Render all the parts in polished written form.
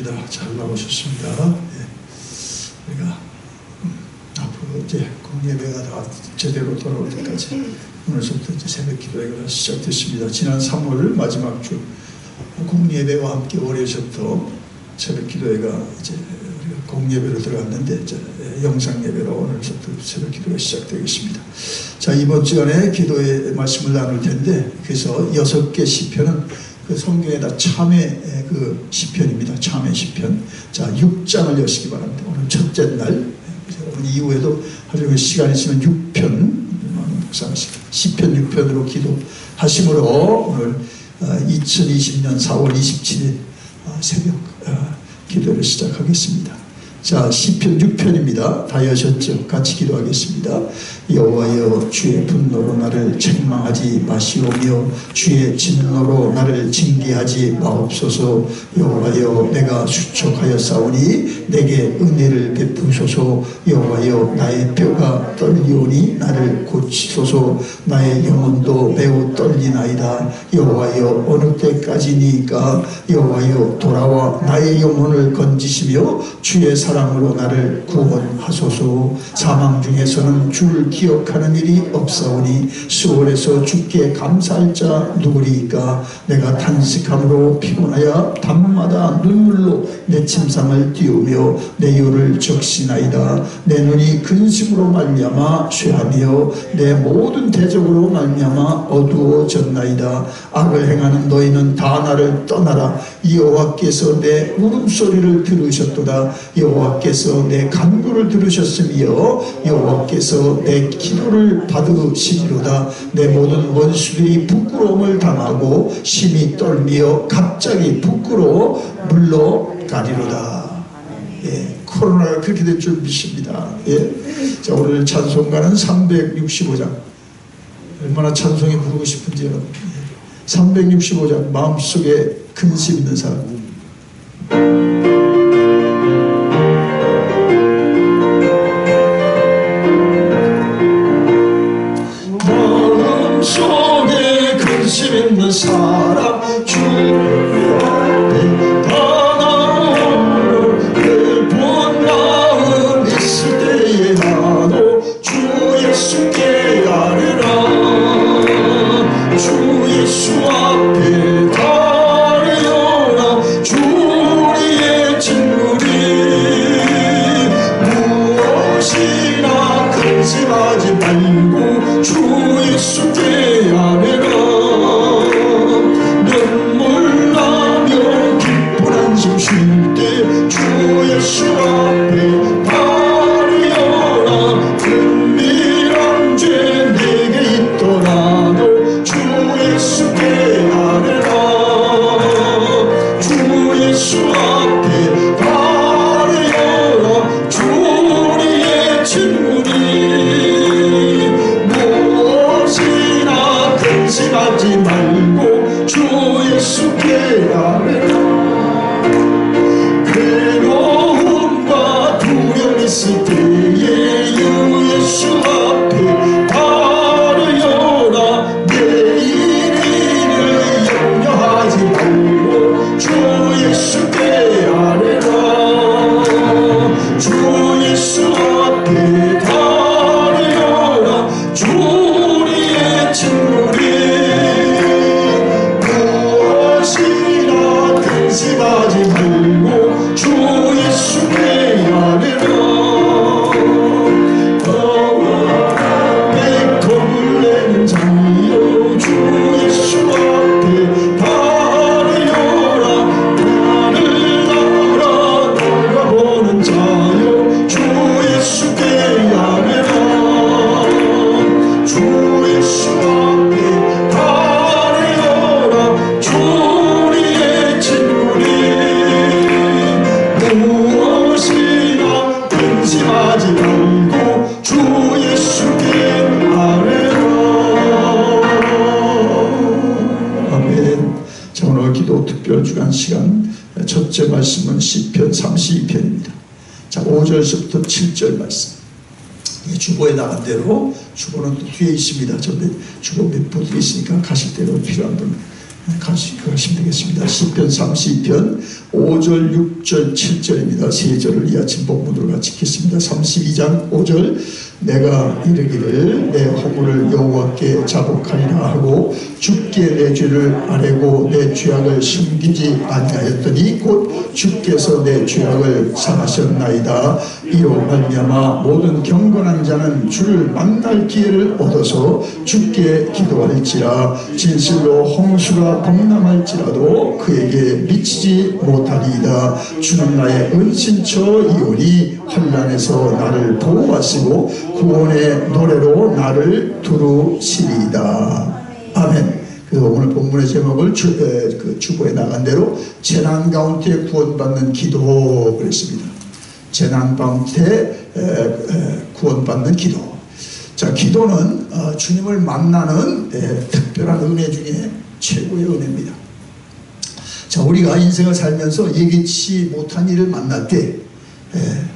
반갑습니다. 잘 나오셨습니다. 예. 우리가 앞으로 이제 공예배가 다 제대로 돌아올 때까지 오늘부터 이제 새벽 기도회가 시작됐습니다. 지난 3월 마지막 주 공예배와 함께 월요일부터 새벽 기도회가 이제 우리가 공예배로 들어갔는데 이제 영상 예배로 오늘부터 새벽 기도회가 시작되겠습니다. 자, 이번 시간에 기도의 말씀을 나눌 텐데, 그래서 6개 시편은 그 성경에다 참회 그 시편입니다. 참회 시편. 자, 6장을 여시기 바랍니다. 오늘 첫째 날, 오늘 이후에도 하루 시간 있으면 6편 시편 6편으로 기도하심으로 오늘 2020년 4월 27일 새벽 기도를 시작하겠습니다. 자, 시편 6편입니다. 다 여셨죠? 같이 기도하겠습니다. 여호와여, 주의 분노로 나를 책망하지 마시오며 주의 진노로 나를 징계하지 마옵소서. 여호와여, 내가 수척하였사오니 내게 은혜를 베푸소서. 여호와여, 나의 뼈가 떨리오니 나를 고치소서. 나의 영혼도 매우 떨리나이다. 여호와여, 어느 때까지니까? 여호와여, 돌아와 나의 영혼을 건지시며 주의 사랑으로 나를 구원하소서. 사망 중에서는 주를 기억하는 일이 없사오니 수월에서 주께 감사할 자 누구리까? 내가 탄식함으로 피곤하여 밤마다 눈물로 내 침상을 띄우며 내 혀를 적시나이다. 내 눈이 근심으로 말미암아 쇠하며 내 모든 대적으로 말미암아 어두워졌나이다. 악을 행하는 너희는 다 나를 떠나라. 여호와께서 내 울음소리를 들으셨도다. 여호와께서 내 간구를 들으셨으며 여호와께서 내 기도를 받으시리로다. 내 모든 원수들이 부끄러움을 당하고 심히 떨며 갑자기 부끄러워 물러가리로다. 예, 코로나가 그렇게 될 줄 믿습니다. 예. 자, 오늘 찬송가는 365장. 얼마나 찬송에 부르고 싶은지 여러분. 365장 마음속에 근심 있는 사람. 마음속에 근심 있는 사람 주님 앞에 다 나오는 슬픈 마음 있을 때에 나도 주 예수께 아뢰라. 주 예수 앞에 아뢰어라. 주 우리의 진물이 무엇이나 근심하지 말고 주 예수께 아뢰라. 눈물 나며 기쁜 한숨 쉴 때 주 예수 앞에 아뢰어라. 은밀한 죄 내게 있더라도 주 예수께 아뢰라. 주 예수 앞에 아뢰어라. 주 우리의 진물이 무엇이나 근심하지 말고 주 예수께 아뢰라. 괴로움과 두려움 있을 때에 주 예수 앞에 아뢰어라. 내일을 염려하지 말고 주 예수께 아뢰라. 주 예수 앞에 아뢰어라. 주 우리의 진물이 무엇이나 근심하지 말고 주 예수께 아뢰라. 내 겁을 내는 자여 주 예수 앞에 아뢰어라. 나를 돌아보는 자여 주 예수께 아뢰라. 주 예수 앞에 아뢰어라. 주 우리의 진물이 무엇이나 근심하지 말고 주 예수께 아뢰라. 아멘. 자, 오늘 기도 특별 주간 시간 첫째 말씀은 시편 32편입니다. 자, 5절부터 7절 말씀. 주보에 나간 대로, 주보는 또 뒤에 있습니다. 저 주보 몇 분이 있으니까 가실 대로 필요한 분 가시면 되겠습니다. 시편 30편 5절, 6절, 7절입니다. 세 절을 이 아침 본문으로 같이 읽겠습니다. 32장 5절 내가 이르기를 내 허물을 여호와께 자복하리라 하고 주께 내 죄를 아뢰고 내 죄악을 숨기지 아니하였더니 곧 주께서 내 죄악을 사하셨나이다. 이로 말미암아 모든 경건한 자는 주를 만날 기회를 얻어서 주께 기도할지라. 진실로 홍수가 범람할지라도 그에게 미치지 못하리이다. 주는 나의 은신처이오니 환난에서 나를 보호하시고 구원의 노래로 나를 두루시리이다. 아멘. 그래서 오늘 본문의 제목을 주보에 나간 대로 재난 가운데 구원받는 기도 그랬습니다. 재난 가운데 구원받는 기도. 자, 기도는 주님을 만나는 특별한 은혜 중에 최고의 은혜입니다. 자, 우리가 인생을 살면서 예기치 못한 일을 만날 때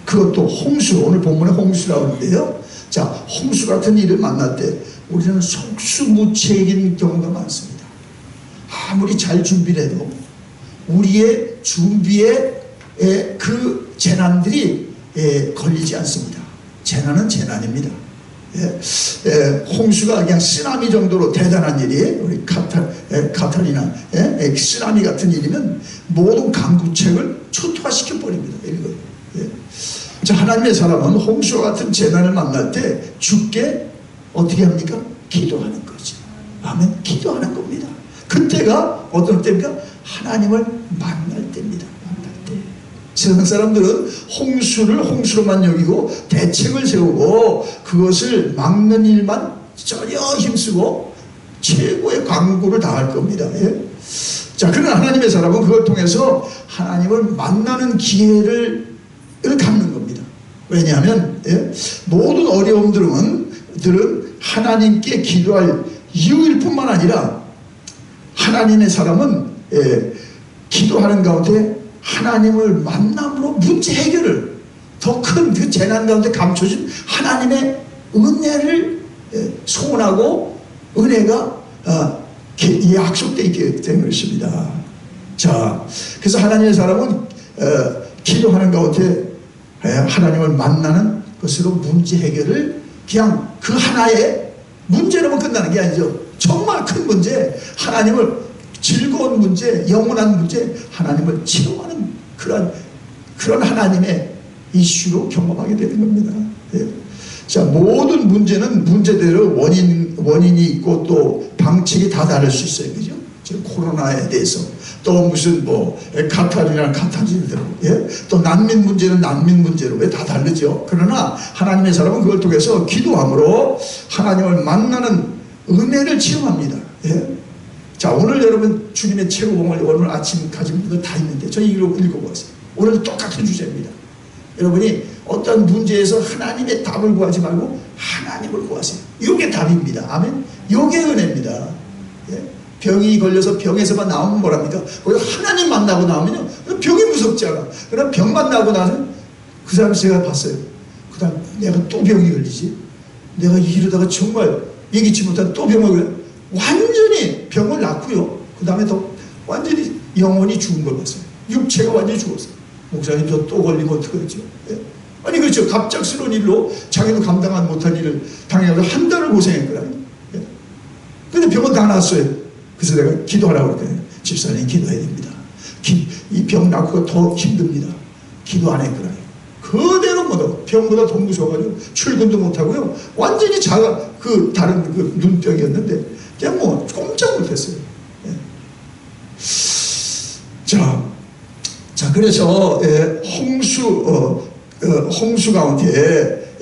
그것도 홍수, 오늘 본문에 홍수라고 하는데요. 자, 홍수 같은 일을 만날 때 우리는 속수무책인 경우가 많습니다. 아무리 잘 준비를 해도 우리의 준비에 그 재난들이 걸리지 않습니다. 재난은 재난입니다. 홍수가 그냥 쓰나미 정도로 대단한 일이에요. 우리 카타리나 쓰나미 같은 일이면 모든 강구책을 초토화시켜 버립니다. 자, 하나님의 사람은 홍수와 같은 재난을 만날 때 주께 어떻게 합니까? 기도하는 거죠. 아멘. 기도하는 겁니다. 그때가 어떤 때입니까? 하나님을 만날 때입니다. 만날 때. 세상 사람들은 홍수를 홍수로만 여기고 대책을 세우고 그것을 막는 일만 전혀 힘쓰고 최고의 강구를 다할 겁니다. 자, 그러나 하나님의 사람은 그걸 통해서 하나님을 만나는 기회를 갖는 겁니다. 왜냐하면 모든 어려움들은 하나님께 기도할 이유일 뿐만 아니라 하나님의 사람은 기도하는 가운데 하나님을 만남으로 문제 해결을 더 큰 그 재난 가운데 감춰진 하나님의 은혜를 소원하고 은혜가 약속되어 있기 때문입니다. 자, 그래서 하나님의 사람은 기도하는 가운데 하나님을 만나는 것으로 문제 해결을 그냥 그 하나의 문제로만 끝나는 게 아니죠. 정말 큰 문제, 하나님을 즐거운 문제, 영원한 문제, 하나님을 치료하는 그런 하나님의 이슈로 경험하게 되는 겁니다. 자, 모든 문제는 문제대로 원인이 있고 또 방책이 다 다를 수 있어요. 그죠? 코로나에 대해서 또 무슨 카타르나 카타르대로 또 난민 문제는 난민 문제로 왜 다 다르죠. 그러나 하나님의 사람은 그걸 통해서 기도함으로 하나님을 만나는 은혜를 체험합니다. 자, 오늘 여러분 주님의 최고봉을 오늘 아침 가진 분들 다 있는데 저희 읽어보았어요. 오늘 똑같은 주제입니다. 여러분이 어떤 문제에서 하나님의 답을 구하지 말고 하나님을 구하세요. 이게 답입니다. 아멘. 이게 은혜입니다. 병이 걸려서 병에서만 나오면 뭐랍니까? 하나님 만나고 나오면요, 병이 무섭지 않아. 그럼 병 만나고 나서 그 사람 제가 봤어요. 그 다음 내가 또 병이 걸리지. 내가 이러다가 정말 예기치 못한 또 병을 걸려. 완전히 병을 낳고요. 그 다음에 더 완전히 영혼이 죽은 걸 봤어요. 육체가 완전히 죽었어요. 목사님 저 또 걸리면 어떡하죠? 아니 그렇죠. 갑작스러운 일로 자기도 감당 못한 일을 당해서 한 달을 고생했거든요. 근데 병은 다 나았어요. 그래서 내가 기도하라고 그랬거든요. 집사님 기도해야 됩니다. 이 병 낳고가 더 힘듭니다. 기도 안 했거든요. 그대로 병보다 더 무서워가지고 출근도 못하고요. 완전히 다른 눈병이었는데 그냥 꼼짝 못했어요. 자, 그래서 홍수 가운데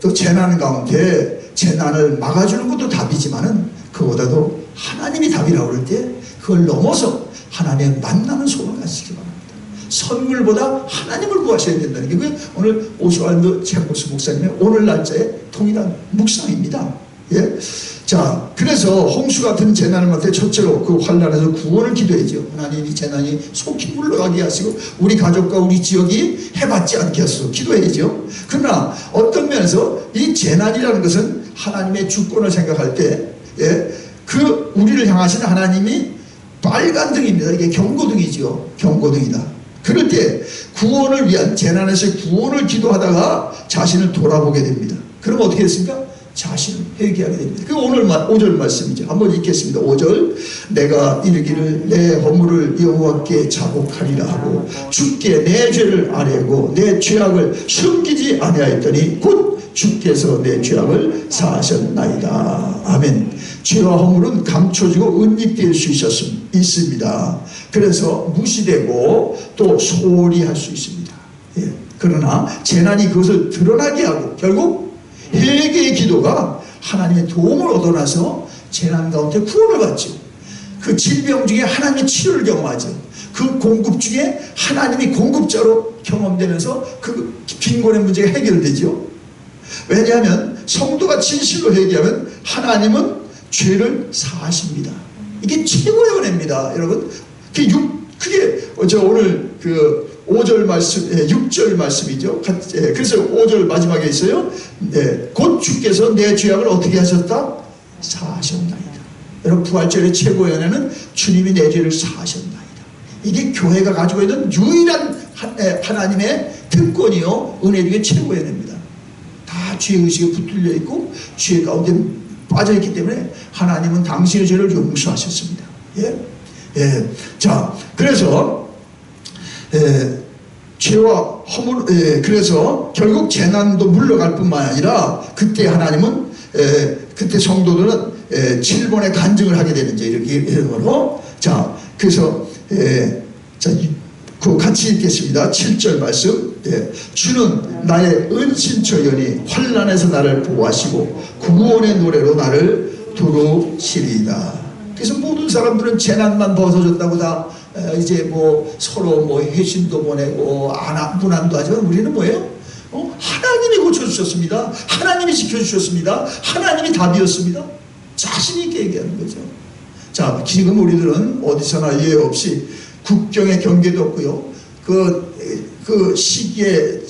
또 재난 가운데 재난을 막아주는 것도 답이지만은 그보다도 하나님이 답이라고 그럴 때 그걸 넘어서 하나님의 만나는 소망을 가지시기 바랍니다. 선물보다 하나님을 구하셔야 된다는 게 오늘 오스왈드 챔버스 목사님의 오늘 날짜의 통일한 묵상입니다. 자, 그래서 홍수 같은 재난을 맞대 첫째로 그 환난에서 구원을 기도해야죠. 하나님 이 재난이 속히 물러가게 하시고 우리 가족과 우리 지역이 해받지 않게 하소서 기도해야죠. 그러나 어떤 면에서 이 재난이라는 것은 하나님의 주권을 생각할 때 그 우리를 향하신 하나님이 빨간 등입니다. 이게 경고등이죠. 경고등이다. 그럴 때 구원을 위한, 재난에서 구원을 기도하다가 자신을 돌아보게 됩니다. 그럼 어떻게 됐습니까? 자신을 회개하게 됩니다. 그 오늘 5절 말씀이죠. 한번 읽겠습니다. 5절. 내가 이르기를 내 허물을 여호와께 자복하리라 하고 주께 내 죄를 아뢰고 내 죄악을 숨기지 아니하였더니 곧 주께서 내 죄악을 사하셨나이다. 아멘. 죄와 허물은 감춰지고 은닉될 수 있습니다. 그래서 무시되고 또 소홀히 할 수 있습니다. 예. 그러나 재난이 그것을 드러나게 하고 결국 회개의 기도가 하나님의 도움을 얻어나서 재난 가운데 구원을 받죠. 그 질병 중에 하나님의 치료를 경험하죠. 그 공급 중에 하나님이 공급자로 경험되면서 그 빈곤의 문제가 해결되죠. 왜냐하면 성도가 진실로 회개하면 하나님은 죄를 사하십니다. 이게 최고의 은혜입니다. 여러분, 그게 오늘 그 5절 말씀, 6절 말씀이죠. 그래서 5절 마지막에 있어요. 곧 주께서 내 죄악을 어떻게 하셨다? 사하셨나이다. 여러분, 부활절의 최고의 은혜는 주님이 내 죄를 사하셨나이다. 이게 교회가 가지고 있는 유일한 하나님의 특권이요, 은혜 중에 최고의 은혜입니다. 다 죄의식에 붙들려 있고 죄 가운데 빠져있기 때문에 하나님은 당신의 죄를 용서하셨습니다. 예? 예. 자, 그래서 죄와 허물, 그래서 결국 재난도 물러갈 뿐만 아니라 그때 하나님은 그때 성도들은 질본의 간증을 하게 되는지 이렇게 으로. 자, 그래서 자, 그 같이 읽겠습니다. 7절 말씀. 주는 나의 은신처여니 환난에서 나를 보호하시고 구원의 노래로 나를 두루시리이다. 그래서 모든 사람들은 재난만 벗어졌다고 다 이제 뭐 서로 뭐 회심도 보내고 무난도 하지만 우리는 뭐예요? 하나님이 고쳐주셨습니다. 하나님이 지켜주셨습니다. 하나님이 답이었습니다. 자신 있게 얘기하는 거죠. 자, 지금 우리들은 어디서나 예외 없이 국경의 경계도 없고요. 그 시기의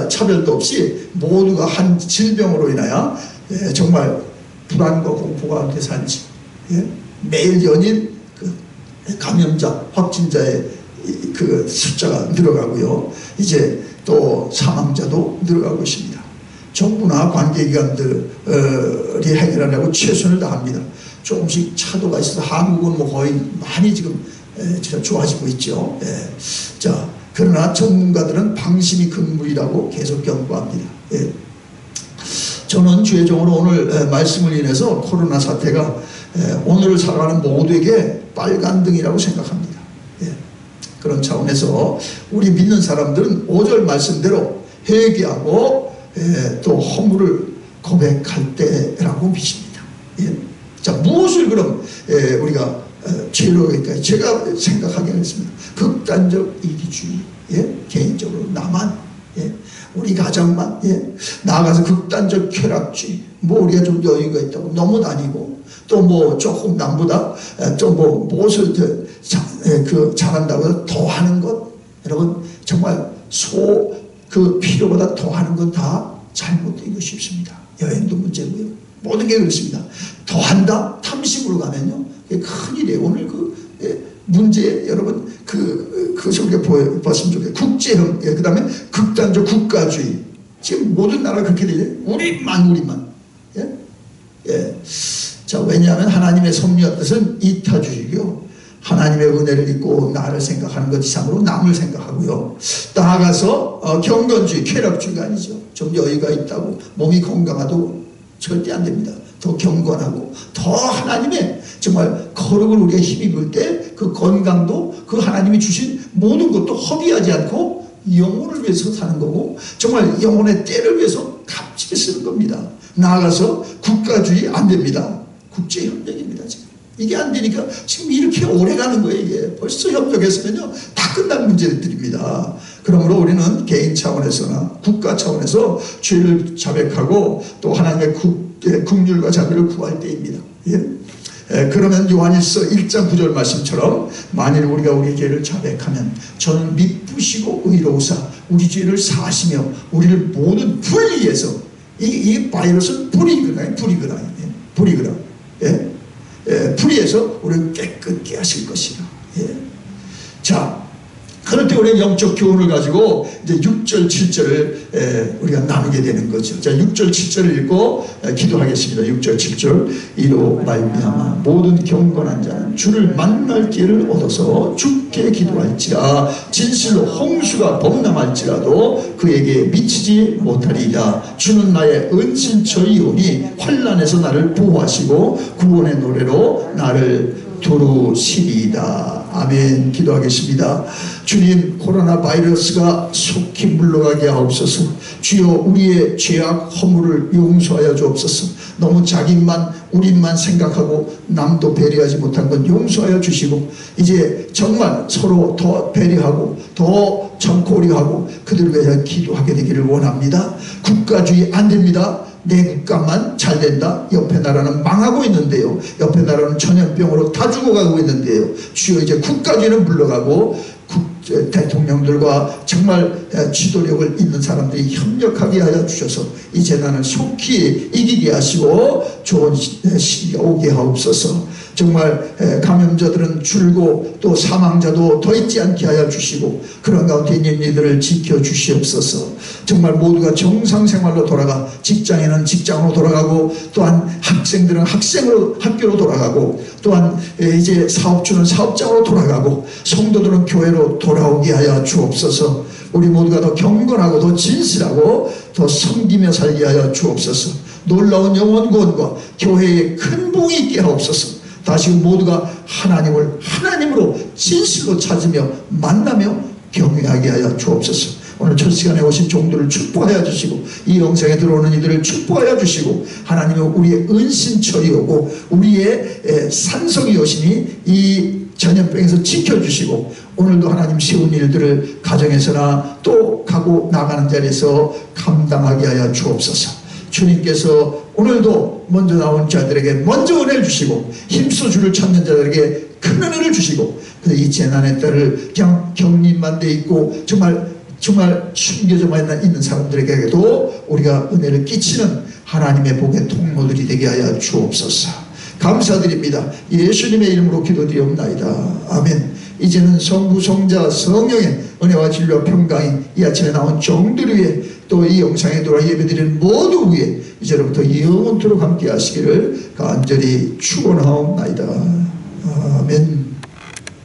차별도 없이 모두가 한 질병으로 인하여 정말 불안과 공포 가운데 산지. 매일 연일 그 감염자, 확진자의 그 숫자가 늘어가고요. 이제 또 사망자도 늘어가고 있습니다. 정부나 관계기관들이 해결하려고 최선을 다합니다. 조금씩 차도가 있어서 한국은 뭐 거의 많이 지금 좋아지고 있죠. 자, 그러나 전문가들은 방심이 금물이라고 계속 경고합니다. 저는 주의 종으로 오늘 말씀을 인해서 코로나 사태가 오늘을 살아가는 모두에게 빨간등이라고 생각합니다. 그런 차원에서 우리 믿는 사람들은 5절 말씀대로 회개하고 또 허물을 고백할 때라고 믿습니다. 자, 무엇을 그럼 우리가 죄로, 그러니까 제가 생각하겠습니다. 극단적 이기주의, 개인적으로 나만, 우리 가정만, 나아가서 극단적 쾌락주의, 뭐 우리가 좀 여유가 있다고 너무 다니고, 또 뭐 조금 남보다 또 뭐 무엇을 잘한다고 더 하는 것, 여러분 정말 그 필요보다 더 하는 건 다 잘못되고 싶습니다. 여행도 문제고요. 모든 게 그렇습니다. 더 한다? 탐심으로 가면요. 그게 큰일이에요. 오늘 문제, 여러분, 그것을 우리가 봤으면 좋겠어요. 국제형, 그 다음에 극단적 국가주의. 지금 모든 나라가 그렇게 되죠. 우리만. 자, 왜냐하면 하나님의 섭리와 뜻은 이타주의요. 하나님의 은혜를 믿고 나를 생각하는 것 이상으로 남을 생각하고요. 나아가서 경건주의, 쾌락주의가 아니죠. 좀 여유가 있다고 몸이 건강하도 절대 안 됩니다. 더 경건하고 더 하나님의 정말 거룩을 우리가 힘입을 때 그 건강도 그 하나님이 주신 모든 것도 허비하지 않고 영혼을 위해서 사는 거고 정말 영혼의 때를 위해서 값지게 쓰는 겁니다. 나아가서 국가주의 안 됩니다. 국제협력입니다. 지금 이게 안 되니까 지금 이렇게 오래 가는 거예요. 이게 벌써 협력했으면요 다 끝난 문제들입니다. 그러므로 우리는 개인 차원에서나 국가 차원에서 죄를 자백하고 또 하나님의 긍휼과 자비를 구할 때입니다. 그러면 요한일서 1장 9절 말씀처럼 만일 우리가 우리 죄를 자백하면 저는 미쁘시고 의로우사 우리 죄를 사하시며 우리를 모든 분리해서 이 바이러스는 불이그라. 불의해서 우리를 깨끗게 하실 것이라. 예. 자, 그럴 때 우리는 영적 교훈을 가지고 이제 6절, 7절을 우리가 나누게 되는 거죠. 자, 6절, 7절을 읽고 기도하겠습니다. 6절, 7절. 이로 말미암아 모든 경건한 자는 주를 만날 기회를 얻어서 주께 기도할지라. 진실로 홍수가 범람할지라도 그에게 미치지 못하리이다. 주는 나의 은신처이오니 환난에서 나를 보호하시고 구원의 노래로 나를 두루시리이다. 아멘. 기도하겠습니다. 주님, 코로나 바이러스가 속히 물러가게 하옵소서. 주여, 우리의 죄악 허물을 용서하여 주옵소서. 너무 자기만 우리만 생각하고 남도 배려하지 못한 건 용서하여 주시고, 이제 정말 서로 더 배려하고 더 정고리하고 그들을 위해서 기도하게 되기를 원합니다. 국가주의 안 됩니다. 내 국가만 잘 된다. 옆에 나라는 망하고 있는데요. 옆에 나라는 전염병으로 다 죽어가고 있는데요. 주여, 이제 국가주의는 물러가고 대통령들과 정말 지도력을 있는 사람들이 협력하게 하여 주셔서 이 재난을 속히 이기게 하시고 좋은 시기가 오게 하옵소서. 정말 감염자들은 줄고 또 사망자도 더 있지 않게 하여 주시고 그런 가운데 있는 이들을 지켜주시옵소서. 정말 모두가 정상생활로 돌아가, 직장인은 직장으로 돌아가고, 또한 학생들은 학생으로 학교로 돌아가고, 또한 이제 사업주는 사업장으로 돌아가고, 성도들은 교회로 돌아오게 하여 주옵소서. 우리 모두가 더 경건하고 더 진실하고 더 섬기며 살게 하여 주옵소서. 놀라운 영혼 구원과 교회에 큰 복이 있게 하옵소서. 다시 모두가 하나님을 하나님으로 진실로 찾으며 만나며 경외하게 하여 주옵소서. 오늘 첫 시간에 오신 종들을 축복하여 주시고 이 영상에 들어오는 이들을 축복하여 주시고, 하나님은 우리의 은신처이오고 우리의 산성이 오시니 이 전염병에서 지켜주시고, 오늘도 하나님 세운 일들을 가정에서나 또 가고 나가는 자리에서 감당하게 하여 주옵소서. 주님께서 오늘도 먼저 나온 자들에게 먼저 은혜를 주시고 힘써 주를 찾는 자들에게 큰 은혜를 주시고, 이 재난의 때를 그냥 격리만 돼 있고 정말 숨겨져만 있는 사람들에게도 우리가 은혜를 끼치는 하나님의 복의 통로들이 되게 하여 주옵소서. 감사드립니다. 예수님의 이름으로 기도드리옵나이다. 아멘. 이제는 성부, 성자, 성령의 은혜와 진리와 평강이 이 아침에 나온 종들 위에, 또 이 영상에 돌아 예배드리는 모두 위에 이제로부터 영원토록 함께 하시기를 간절히 축원하옵나이다.